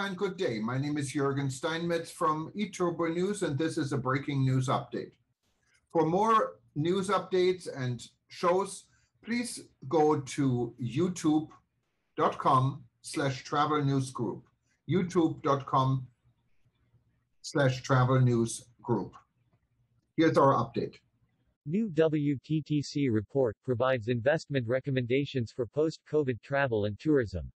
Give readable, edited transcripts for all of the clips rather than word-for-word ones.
and good day. My name is Jürgen Steinmetz from eTurboNews, and this is a breaking news update. For more news updates and shows, please go to youtube.com/travel news group. youtube.com/travel news group. Here's our update. New WTTC report provides investment recommendations for post-COVID travel and tourism.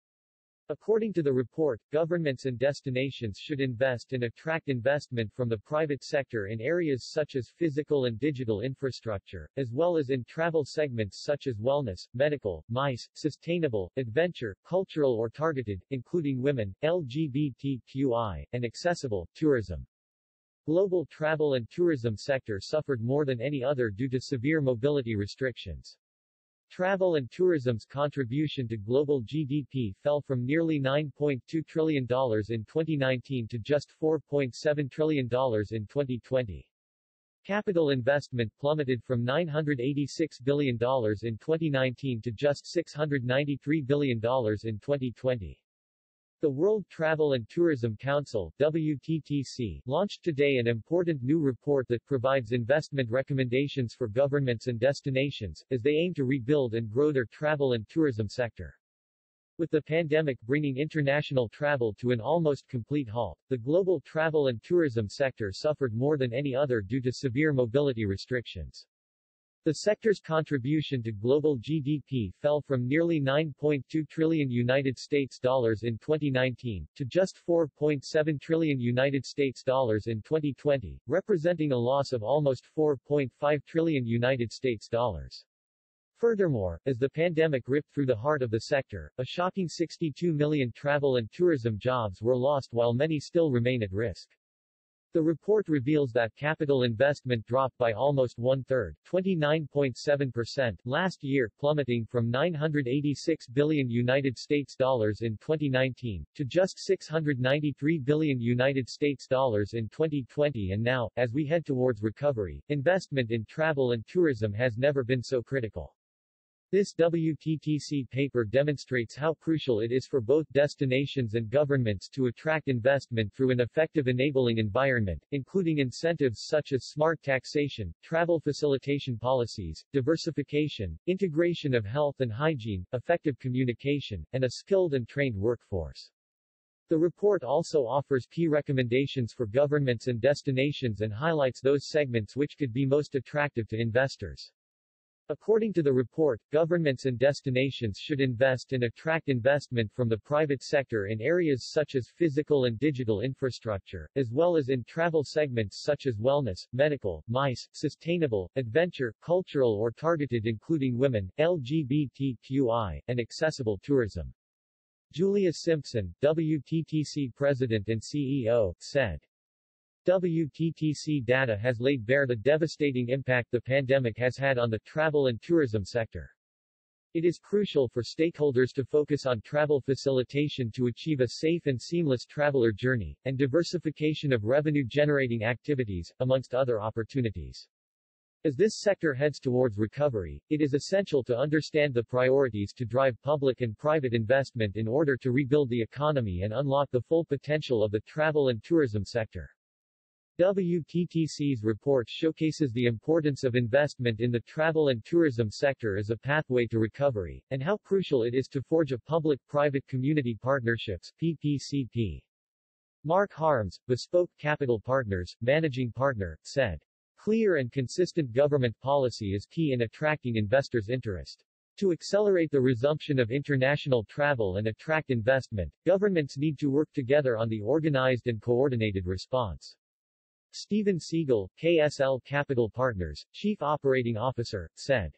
According to the report, governments and destinations should invest and attract investment from the private sector in areas such as physical and digital infrastructure, as well as in travel segments such as wellness, medical, MICE, sustainable, adventure, cultural or targeted, including women, LGBTQI, and accessible, tourism. Global travel and tourism sector suffered more than any other due to severe mobility restrictions. Travel and tourism's contribution to global GDP fell from nearly $9.2 trillion in 2019 to just $4.7 trillion in 2020. Capital investment plummeted from $986 billion in 2019 to just $693 billion in 2020. The World Travel and Tourism Council (WTTC) launched today an important new report that provides investment recommendations for governments and destinations, as they aim to rebuild and grow their travel and tourism sector. With the pandemic bringing international travel to an almost complete halt, the global travel and tourism sector suffered more than any other due to severe mobility restrictions. The sector's contribution to global GDP fell from nearly $9.2 trillion in 2019 to just $4.7 trillion in 2020, representing a loss of almost $4.5 trillion. Furthermore, as the pandemic ripped through the heart of the sector, a shocking 62 million travel and tourism jobs were lost while many still remain at risk. The report reveals that capital investment dropped by almost one-third, 29.7%, last year, plummeting from $986 billion in 2019 to just $693 billion in 2020, and now, as we head towards recovery, investment in travel and tourism has never been so critical. This WTTC paper demonstrates how crucial it is for both destinations and governments to attract investment through an effective enabling environment, including incentives such as smart taxation, travel facilitation policies, diversification, integration of health and hygiene, effective communication, and a skilled and trained workforce. The report also offers key recommendations for governments and destinations and highlights those segments which could be most attractive to investors. According to the report, governments and destinations should invest and attract investment from the private sector in areas such as physical and digital infrastructure, as well as in travel segments such as wellness, medical, MICE, sustainable, adventure, cultural or targeted, including women, LGBTQI, and accessible tourism. Julia Simpson, WTTC President and CEO, said, WTTC data has laid bare the devastating impact the pandemic has had on the travel and tourism sector. It is crucial for stakeholders to focus on travel facilitation to achieve a safe and seamless traveler journey, and diversification of revenue-generating activities, amongst other opportunities. As this sector heads towards recovery, it is essential to understand the priorities to drive public and private investment in order to rebuild the economy and unlock the full potential of the travel and tourism sector. WTTC's report showcases the importance of investment in the travel and tourism sector as a pathway to recovery, and how crucial it is to forge a public-private community partnerships (PPCP). Mark Harms, Bespoke Capital Partners, managing partner, said, "Clear and consistent government policy is key in attracting investors' interest. To accelerate the resumption of international travel and attract investment, governments need to work together on the organized and coordinated response." Stephen Siegel, KSL Capital Partners, Chief Operating Officer, said,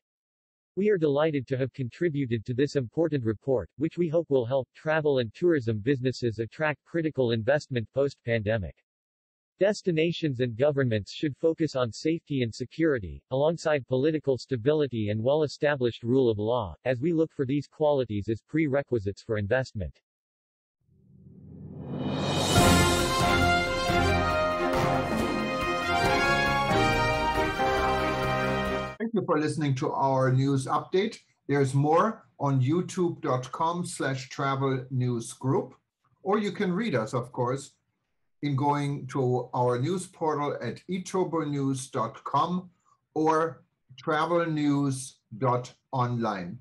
"We are delighted to have contributed to this important report, which we hope will help travel and tourism businesses attract critical investment post-pandemic. Destinations and governments should focus on safety and security, alongside political stability and well-established rule of law, as we look for these qualities as prerequisites for investment." Thank you for listening to our news update. There's more on youtube.com/travel news group, or you can read us, of course, in going to our news portal at eTurboNews.com or travelnews.online.